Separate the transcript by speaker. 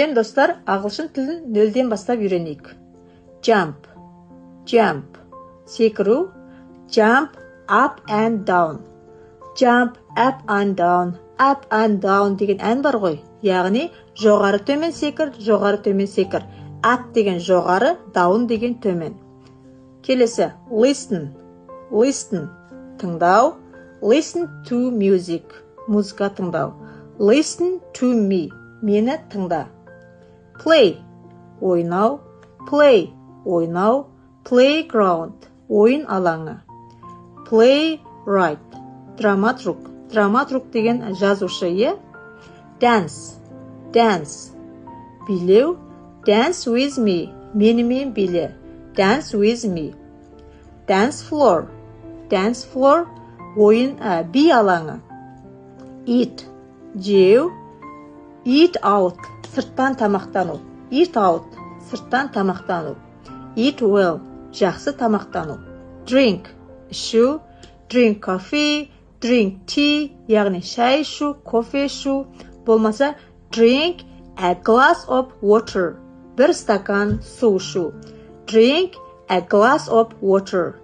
Speaker 1: Достар, ағылшын тілін нөлден бастап үйренейік. Jump, jump, секіру. Jump up and down. Jump up and down. Up and down деген ән бар ғой. Яғни жоғары төмен секір, жоғары төмен секір. Up деген жоғары, down деген төмен. Келесі, listen, listen, тыңдау. Listen to music, музыка тыңдау. Listen to me, мені тыңда. Play, ойнау. Play, ойнау. Playground, ойын алаңы. Playwright, драматург. Драматург деген жазушы, е? Dance, dance, билеу. Dance with me, менімен биле. Dance with me. Dance floor, dance floor, ойын би алаңы. Eat, жеу. Eat out, сырттан тамақтану. Eat out, сырттан тамақтану. Eat well, жақсы тамақтану. Drink, ішу. Drink coffee, drink tea, яғни шай ішу, кофе ішу. Болмаса, drink a glass of water, бір стакан су ішу. Drink a glass of water.